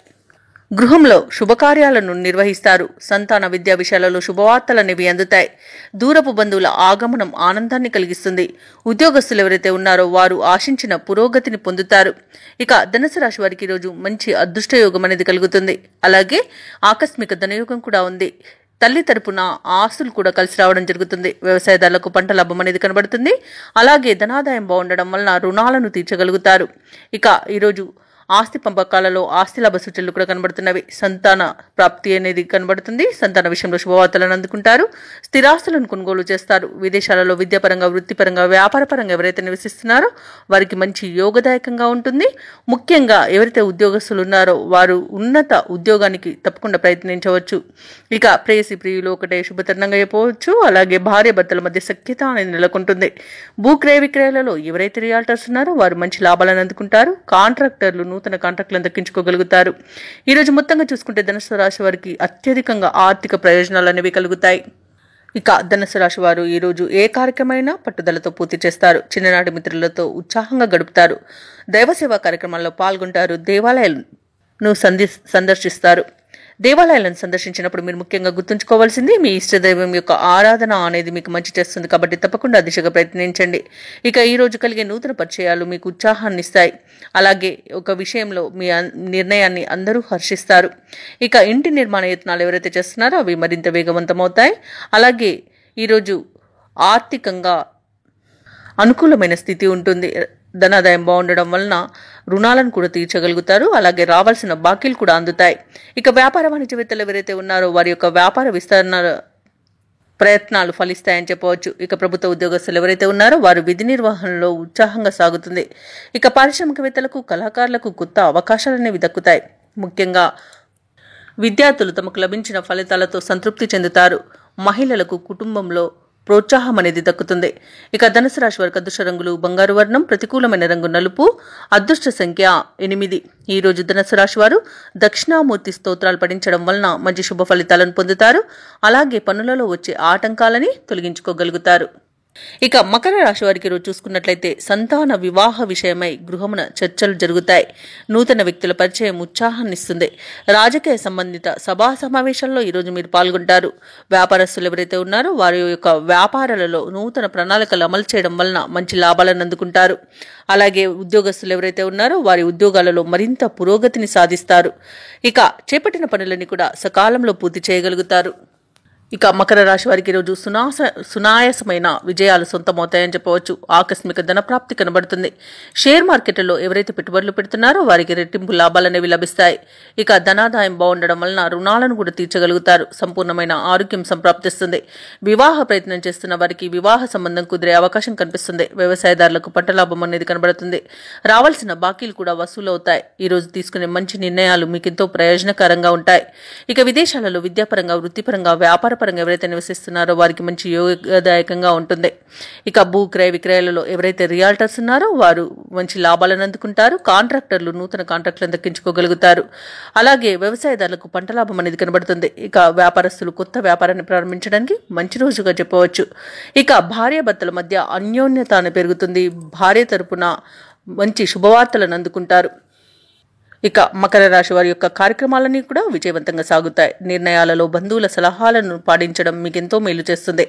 S1: గృహంలో శుభకార్యాలను నిర్వహిస్తారు. సంతాన విద్యా విషయాలలో శుభవార్తలనేవి అందుతాయి. దూరపు బంధువుల ఆగమనం ఆనందాన్ని కలిగిస్తుంది. ఉద్యోగస్తులు ఎవరైతే ఉన్నారో వారు ఆశించిన పురోగతిని పొందుతారు. ఇక ధనుసు రాశి వారికి ఈరోజు మంచి అదృష్టయోగం అనేది కలుగుతుంది. అలాగే ఆకస్మిక ధనయోగం కూడా ఉంది. తల్లి తరపున ఆస్తులు కూడా కలిసి రావడం జరుగుతుంది. వ్యవసాయదారులకు పంట లాభం అనేది కనబడుతుంది. అలాగే ధనాదాయం బాగుండడం వలన రుణాలను తీర్చగలుగుతారు. ఇక ఈరోజు ఆస్తి పంపకాలలో ఆస్తి లాభ సూచనలు కూడా కనబడుతున్నవి. సంతాన ప్రాప్తి అనేది కనబడుతుంది. సంతాన విషయంలో శుభవార్తలను అందుకుంటారు. స్థిరాస్తులను కొనుగోలు చేస్తారు. విదేశాలలో విద్యాపరంగా, వృత్తిపరంగా, వ్యాపారపరంగా ఎవరైతే నివసిస్తున్నారో వారికి మంచి యోగదాయకంగా ఉంటుంది. ముఖ్యంగా ఎవరైతే ఉద్యోగస్తులు ఉన్నారో వారు ఉన్నత ఉద్యోగానికి తప్పకుండా ప్రయత్నించవచ్చు. ఇక ప్రేయసి ప్రియులు ఒకటే శుభతరుణంగా చెప్పవచ్చు. అలాగే భార్య భర్తల మధ్య సఖ్యత అనేది నెలకొంటుంది. భూక్రయ విక్రయాలలో ఎవరైతే రియాల్టర్స్ ఉన్నారో వారు మంచి లాభాలను అందుకుంటారు. కాంట్రాక్టర్లు నూతన కాంట్రాక్టులను దక్కించుకోగలుగుతారు. ఈరోజు మొత్తంగా చూసుకుంటే ధనుసు రాశి వారికి అత్యధికంగా ఆర్థిక ప్రయోజనాలు అనేవి కలుగుతాయి. ఇక ధనుసు రాశి వారు ఈరోజు ఏ కార్యక్రమైనా పట్టుదలతో పూర్తి చేస్తారు. చిన్ననాటి మిత్రులతో ఉత్సాహంగా గడుపుతారు. దైవసేవా కార్యక్రమాల్లో పాల్గొంటారు. దేవాలయాలను సందర్శిస్తారు. దేవాలయాలను సందర్శించినప్పుడు మీరు ముఖ్యంగా గుర్తుంచుకోవాల్సింది మీ ఇష్టదైవం యొక్క ఆరాధన అనేది మీకు మంచి చేస్తుంది. కాబట్టి తప్పకుండా దిశగా ప్రయత్నించండి. ఇక ఈ రోజు కలిగే నూతన పరిచయాలు మీకు ఉత్సాహాన్ని ఇస్తాయి. అలాగే ఒక విషయంలో మీ నిర్ణయాన్ని అందరూ హర్షిస్తారు. ఇక ఇంటి నిర్మాణ యత్నాలు ఎవరైతే చేస్తున్నారో అవి మరింత వేగవంతమవుతాయి. అలాగే ఈరోజు ఆర్థికంగా అనుకూలమైన స్థితి ఉంటుంది. ధనాదాయం బాగుండడం వలన రుణాలను కూడా తీర్చగలుగుతారు. అలాగే రావాల్సిన బాకీలు కూడా అందుతాయి. ఇక వ్యాపార వాణిజ్యవేత్తలు ఎవరైతే ఉన్నారో వారి యొక్క వ్యాపార విస్తరణ ప్రయత్నాలు ఫలిస్తాయని చెప్పవచ్చు. ఇక ప్రభుత్వ ఉద్యోగస్తులు ఎవరైతే ఉన్నారో వారు విధి నిర్వహణలో ఉత్సాహంగా సాగుతుంది. ఇక పారిశ్రామికవేత్తలకు, కళాకారులకు కొత్త అవకాశాలు అనేవి దక్కుతాయి. ముఖ్యంగా విద్యార్థులు తమకు లభించిన ఫలితాలతో సంతృప్తి చెందుతారు. మహిళలకు కుటుంబంలో ప్రోత్సాహం అనేది దక్కుతుంది. ఇక ధనుసు రాశి వారికి అదృష్ట రంగులు బంగారు వర్ణం, ప్రతికూలమైన రంగు నలుపు, అదృష్ట సంఖ్య 8. ఈ రోజు ధనుసు రాశి వారు దక్షిణామూర్తి స్తోత్రాలు పఠించడం వలన మంచి శుభ ఫలితాలను పొందుతారు. అలాగే పనులలో వచ్చే ఆటంకాలని తొలగించుకోగలుగుతారు. ఇక మకర రాశి వారికి ఈరోజు చూసుకున్నట్లయితే సంతాన వివాహ విషయమై గృహమున చర్చలు జరుగుతాయి. నూతన వ్యక్తుల పరిచయం ఉత్సాహాన్నిస్తుంది. రాజకీయ సంబంధిత సభా సమావేశాల్లో ఈరోజు మీరు పాల్గొంటారు. వ్యాపారస్తులు ఎవరైతే ఉన్నారో వారి యొక్క వ్యాపారాలలో నూతన ప్రణాళికలు అమలు చేయడం వలన మంచి లాభాలను అందుకుంటారు. అలాగే ఉద్యోగస్తులు ఎవరైతే ఉన్నారో వారి ఉద్యోగాలలో మరింత పురోగతిని సాధిస్తారు. ఇక చేపట్టిన పనులన్నీ కూడా సకాలంలో పూర్తి చేయగలుగుతారు. ఇక మకర రాశి వారికి ఈరోజు సునాయాసమైన విజయాలు సొంతమవుతాయని చెప్పవచ్చు. ఆకస్మిక ధనప్రాప్తి కనబడుతుంది. షేర్ మార్కెట్లలో ఎవరైతే పెట్టుబడులు పెడుతున్నారో వారికి రెట్టింపు లాభాలనేవి లభిస్తాయి. ఇక ధనాదాయం బాగుండడం వలన రుణాలను కూడా తీర్చగలుగుతారు. సంపూర్ణమైన ఆరోగ్యం సంప్రాప్తిస్తుంది. వివాహ ప్రయత్నం చేస్తున్న వారికి వివాహ సంబంధం కుదిరే అవకాశం కనిపిస్తుంది. వ్యవసాయదారులకు పంట లాభం అనేది కనబడుతుంది. రావాల్సిన బాకీలు కూడా వసూలవుతాయి. ఈ రోజు తీసుకునే మంచి నిర్ణయాలు మీకు ఎంతో ప్రయోజనకరంగా ఉంటాయి. ఇక విదేశాలలో విద్యాపరంగా, వృత్తిపరంగా, వ్యాపార పరంగా ఎవరైతే నివసిస్తున్నారో వారికి మంచి యోగదాయకంగా ఉంటుంది. ఇక భూ క్రయ విక్రయాలలో ఎవరైతే రియాల్టర్స్ ఉన్నారో వారు మంచి లాభాలను అందుకుంటారు. కాంట్రాక్టర్లు నూతన కాంట్రాక్టులను దక్కించుకోగలుగుతారు. అలాగే వ్యవసాయదారులకు పంట లాభం అనేది కనబడుతుంది. ఇక వ్యాపారస్తులు కొత్త వ్యాపారాన్ని ప్రారంభించడానికి మంచి రోజుగా చెప్పవచ్చు. ఇక భార్యాభర్తల మధ్య అన్యోన్యత పెరుగుతుంది. భార్య తరపున మంచి శుభవార్తలను అందుకుంటారు. ఇక మకర రాశి వారి యొక్క కార్యక్రమాలన్నీ కూడా విజయవంతంగా సాగుతాయి. నిర్ణయాలలో బంధువుల సలహాలను పాటించడం మీకు ఎంతో మేలు చేస్తుంది.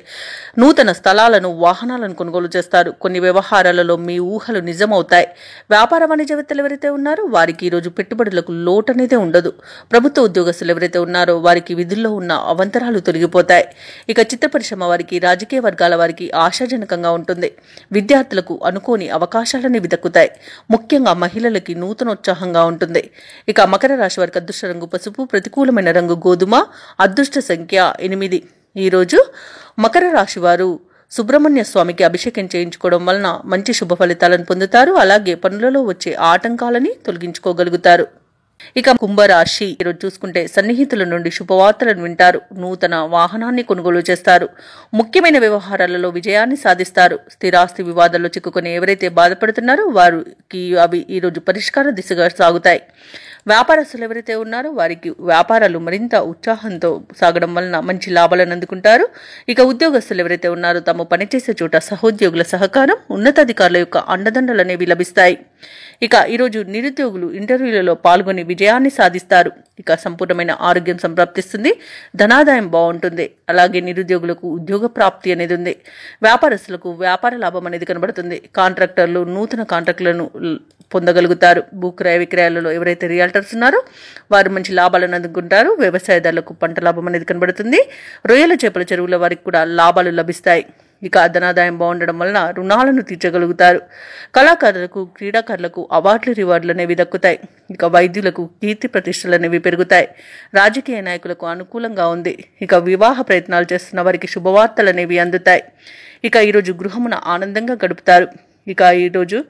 S1: నూతన స్థలాలను, వాహనాలను కొనుగోలు చేస్తారు. కొన్ని వ్యవహారాలలో మీ ఊహలు నిజమవుతాయి. వ్యాపార వాణిజ్యవేత్తలు ఎవరైతే ఉన్నారో వారికి ఈరోజు పెట్టుబడులకు లోటు అనేది ఉండదు. ప్రభుత్వ ఉద్యోగస్తులు ఎవరైతే ఉన్నారో వారికి విధుల్లో ఉన్న అవంతరాలు తొలగిపోతాయి. ఇక చిత్ర పరిశ్రమ వారికి, రాజకీయ వర్గాల వారికి ఆశాజనకంగా ఉంటుంది. విద్యార్థులకు అనుకోని అవకాశాలనేవి దక్కుతాయి. ముఖ్యంగా మహిళలకి నూతనోత్సాహంగా ఉంటుంది. ఇక మకర రాశి వారికి అదృష్ట రంగు పసుపు, ప్రతికూలమైన రంగు గోధుమ, అదృష్ట సంఖ్య 8. ఈరోజు మకర రాశి వారు సుబ్రహ్మణ్య స్వామికి అభిషేకం చేయించుకోవడం వలన మంచి శుభ ఫలితాలను పొందుతారు. అలాగే పనులలో వచ్చే ఆటంకాలని తొలగించుకోగలుగుతారు. ఇక కుంభరాశి ఈరోజు చూసుకుంటే సన్నిహితుల నుండి శుభవార్తలను వింటారు. నూతన వాహనాన్ని కొనుగోలు చేస్తారు. ముఖ్యమైన వ్యవహారాలలో విజయాన్ని సాధిస్తారు. స్థిరాస్తి వివాదాల్లో చిక్కుకొని ఎవరైతే బాధపడుతున్నారో వారికి అవి ఈరోజు పరిష్కార దిశగా సాగుతాయి. వ్యాపారస్తులు ఎవరైతే ఉన్నారో వారికి వ్యాపారాలు మరింత ఉత్సాహంతో సాగడం వలన మంచి లాభాలను అందుకుంటారు. ఇక ఉద్యోగస్తులు ఎవరైతే ఉన్నారో తమ పనిచేసే చోట సహోద్యోగుల సహకారం, ఉన్నతాధికారుల యొక్క అండదండలు అనేవి లభిస్తాయి. ఇక ఈరోజు నిరుద్యోగులు ఇంటర్వ్యూలలో పాల్గొని విజయాన్ని సాధిస్తారు. ఇక సంపూర్ణమైన ఆరోగ్యం సంప్రాప్తిస్తుంది. ధనాదాయం బాగుంటుంది. అలాగే నిరుద్యోగులకు ఉద్యోగ ప్రాప్తి అనేది ఉంది. వ్యాపారస్తులకు వ్యాపార లాభం అనేది కనబడుతుంది. కాంట్రాక్టర్లు నూతన కాంట్రాక్టులను పొందగలుగుతారు. భూక్రయ విక్రయాలలో ఎవరైతే రియాల్టర్స్ ఉన్నారో వారు మంచి లాభాలను అందుకుంటారు. వ్యవసాయదారులకు పంట లాభం అనేది కనబడుతుంది. రొయ్యల చేపల చెరువుల వారికి కూడా లాభాలు లభిస్తాయి. ఇక ధనాదాయం బాగుండడం వలన రుణాలను తీర్చగలుగుతారు. కళాకారులకు, క్రీడాకారులకు అవార్డులు, రివార్డులు అనేవి దక్కుతాయి. ఇక వైద్యులకు కీర్తి ప్రతిష్టలు అనేవి పెరుగుతాయి. రాజకీయ నాయకులకు అనుకూలంగా ఉంది. ఇక వివాహ ప్రయత్నాలు చేస్తున్న వారికి శుభవార్తలు అనేవి అందుతాయి. ఇక ఈరోజు గృహమున ఆనందంగా గడుపుతారు. ఇక ఈరోజు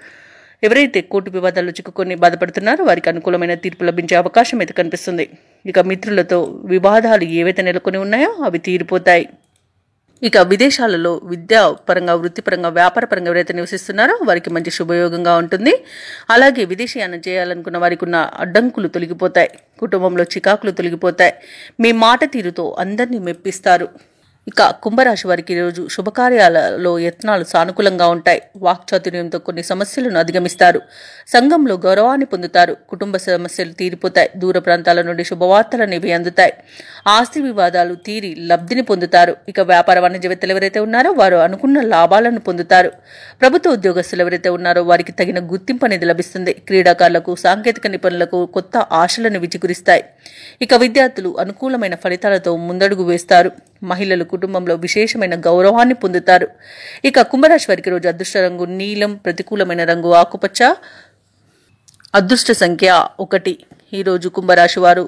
S1: ఎవరైతే కోర్టు వివాదాల్లో చిక్కుకొని బాధపడుతున్నారో వారికి అనుకూలమైన తీర్పు లభించే అవకాశం అయితే కనిపిస్తుంది. ఇక మిత్రులతో వివాదాలు ఏవైతే నెలకొని ఉన్నాయో అవి తీరిపోతాయి. ఇక విదేశాలలో విద్యాపరంగా, వృత్తిపరంగా, వ్యాపారపరంగా ఎవరైతే నివసిస్తున్నారో వారికి మంచి శుభయోగంగా ఉంటుంది. అలాగే విదేశీయానం చేయాలనుకున్న వారికి ఉన్న అడ్డంకులు తొలగిపోతాయి. కుటుంబంలో చికాకులు తొలగిపోతాయి. మీ మాట తీరుతో అందరినీ మెప్పిస్తారు. ఇక కుంభరాశి వారికి ఈరోజు శుభకార్యాలలో యత్నాలు సానుకూలంగా ఉంటాయి. వాక్చాతుర్యంతో కొన్ని సమస్యలను అధిగమిస్తారు. సంఘంలో గౌరవాన్ని పొందుతారు. కుటుంబ సమస్యలు తీరిపోతాయి. దూర ప్రాంతాల నుండి శుభవార్తలు అనేవి అందుతాయి. ఆస్తి వివాదాలు తీరి లబ్ధిని పొందుతారు. ఇక వ్యాపార వాణిజ్యవేత్తలు ఎవరైతే ఉన్నారో వారు అనుకున్న లాభాలను పొందుతారు. ప్రభుత్వ ఉద్యోగస్తులు ఎవరైతే ఉన్నారో వారికి తగిన గుర్తింపు అనేది లభిస్తుంది. క్రీడాకారులకు, సాంకేతిక నిపుణులకు కొత్త ఆశలను విజిగురిస్తాయి. ఇక విద్యార్థులు అనుకూలమైన ఫలితాలతో ముందడుగు వేస్తారు. మహిళలు కుటుంబంలో విశేషమైన గౌరవాన్ని పొందుతారు. ఇక కుంభరాశి వారికి రోజు అదృష్ట రంగు నీలం, ప్రతికూలమైన రంగు ఆకుపచ్చ, అదృష్ట సంఖ్య 1. ఈరోజు కుంభరాశి వారు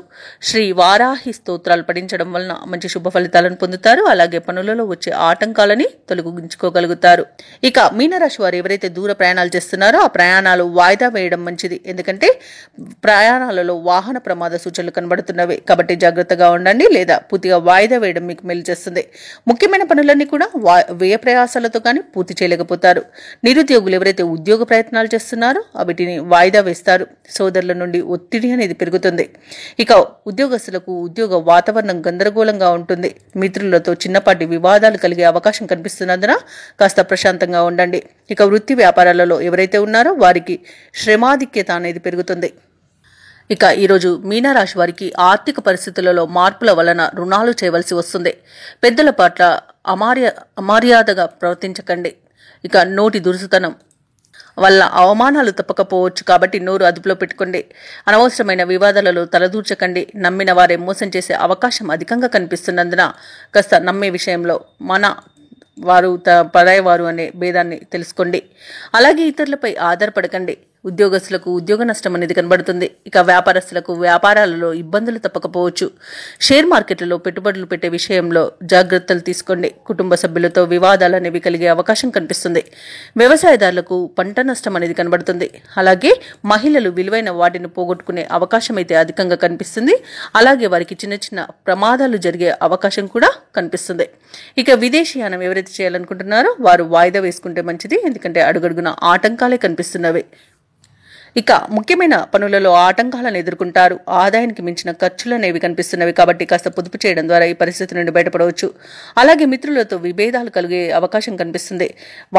S1: శ్రీ వారాహి స్తోత్రాలు పఠించడం వలన మంచి శుభ ఫలితాలను పొందుతారు. అలాగే పనులలో వచ్చే ఆటంకాలని తొలగించుకోగలుగుతారు. ఇక మీనరాశి వారు ఎవరైతే దూర ప్రయాణాలు చేస్తున్నారో ఆ ప్రయాణాలు వాయిదా వేయడం మంచిది. ఎందుకంటే ప్రయాణాలలో వాహన ప్రమాద సూచనలు కనబడుతున్నవి కాబట్టి జాగ్రత్తగా ఉండండి. లేదా పూర్తిగా వాయిదా వేయడం మీకు మేలు చేస్తుంది. ముఖ్యమైన పనులన్నీ కూడా వ్యయ ప్రయాసాలతో కానీ పూర్తి చేయలేకపోతారు. నిరుద్యోగులు ఎవరైతే ఉద్యోగ ప్రయత్నాలు చేస్తున్నారో వీటిని వాయిదా వేస్తారు. సోదరుల నుండి ఒత్తిడి అనేది పెరుగుతుంది. ఇక ఉద్యోగస్తులకు ఉద్యోగ వాతావరణం గందరగోళంగా ఉంటుంది. మిత్రులతో చిన్నపాటి వివాదాలు కలిగే అవకాశం కనిపిస్తున్నందున కాస్త ప్రశాంతంగా ఉండండి. ఇక వృత్తి వ్యాపారాలలో ఎవరైతే ఉన్నారో వారికి శ్రమాధిక్యత అనేది పెరుగుతుంది. ఇక ఈరోజు మీనరాశి వారికి ఆర్థిక పరిస్థితులలో మార్పుల వలన రుణాలు చేయవలసి వస్తుంది. పెద్దల పట్ల అమర్యాదగా ప్రవర్తించకండి. ఇక నోటి దురుసుతనం వల్ల అవమానాలు తప్పకపోవచ్చు కాబట్టి నోరు అదుపులో పెట్టుకోండి. అనవసరమైన వివాదాలలో తలదూర్చకండి. నమ్మిన వారే మోసం చేసే అవకాశం అధికంగా కనిపిస్తున్నందున కాస్త నమ్మే విషయంలో మన వారు పరాయవారు అనే భేదాన్ని తెలుసుకోండి. అలాగే ఇతరులపై ఆధారపడకండి. ఉద్యోగస్తులకు ఉద్యోగ నష్టం అనేది కనబడుతుంది. ఇక వ్యాపారస్తులకు వ్యాపారాలలో ఇబ్బందులు తప్పకపోవచ్చు. షేర్ మార్కెట్లలో పెట్టుబడులు పెట్టే విషయంలో జాగ్రత్తలు తీసుకోండి. కుటుంబ సభ్యులతో వివాదాలు అనేవి కలిగే అవకాశం కనిపిస్తుంది. వ్యవసాయదారులకు పంట నష్టం అనేది కనబడుతుంది. అలాగే మహిళలు విలువైన వాటిని పోగొట్టుకునే అవకాశం అయితే అధికంగా కనిపిస్తుంది. అలాగే వారికి చిన్న చిన్న ప్రమాదాలు జరిగే అవకాశం కూడా కనిపిస్తుంది. ఇక విదేశీయానం ఎవరైతే చేయాలనుకుంటున్నారో వారు వాయిదా వేసుకుంటే మంచిది. ఎందుకంటే అడుగడుగున ఆటంకాలే కనిపిస్తున్నవి. ఇక ముఖ్యమైన పనులలో ఆటంకాలను ఎదుర్కొంటారు. ఆదాయానికి మించిన ఖర్చులనేవి కనిపిస్తున్నవి కాబట్టి కాస్త పొదుపు చేయడం ద్వారా ఈ పరిస్థితి నుండి బయటపడవచ్చు. అలాగే మిత్రులతో విభేదాలు కలిగే అవకాశం కనిపిస్తుంది.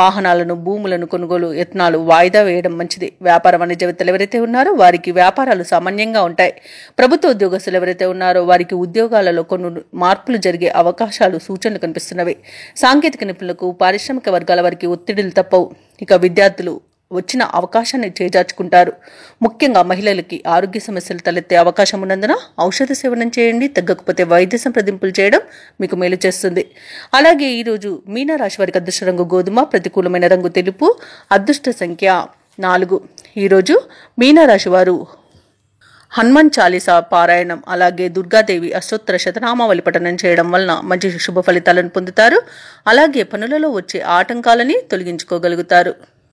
S1: వాహనాలను, భూములను కొనుగోలు యత్నాలు వాయిదా వేయడం మంచిది. వ్యాపార వాణిజ్యవేత్తలు ఎవరైతే ఉన్నారో వారికి వ్యాపారాలు సామాన్యంగా ఉంటాయి. ప్రభుత్వ ఉద్యోగస్తులు ఎవరైతే ఉన్నారో వారికి ఉద్యోగాలలో కొన్ని మార్పులు జరిగే అవకాశాలు, సూచనలు కనిపిస్తున్నవి. సాంకేతిక నిపుణులకు, పారిశ్రామిక వర్గాల వారికి ఒత్తిడిలు తప్పవు. ఇక విద్యార్థులు వచ్చిన అవకాశాన్ని చేజార్చుకుంటారు. ముఖ్యంగా మహిళలకి ఆరోగ్య సమస్యలు తలెత్తే అవకాశం ఉన్నందున ఔషధ సేవనం చేయండి. తగ్గకపోతే వైద్య సంప్రదింపులు చేయడం మీకు మేలు చేస్తుంది. అలాగే ఈరోజు మీనరాశి వారికి అదృష్ట రంగు గోధుమ, ప్రతికూలమైన రంగు తెలుపు, అదృష్ట సంఖ్య 4. ఈరోజు మీనరాశి వారు హనుమాన్ చాలీసా పారాయణం, అలాగే దుర్గాదేవి అష్టోత్తర శతనామావళి పఠనం చేయడం వలన మంచి శుభ ఫలితాలను పొందుతారు. అలాగే పనులలో వచ్చే ఆటంకాలని తొలగించుకోగలుగుతారు.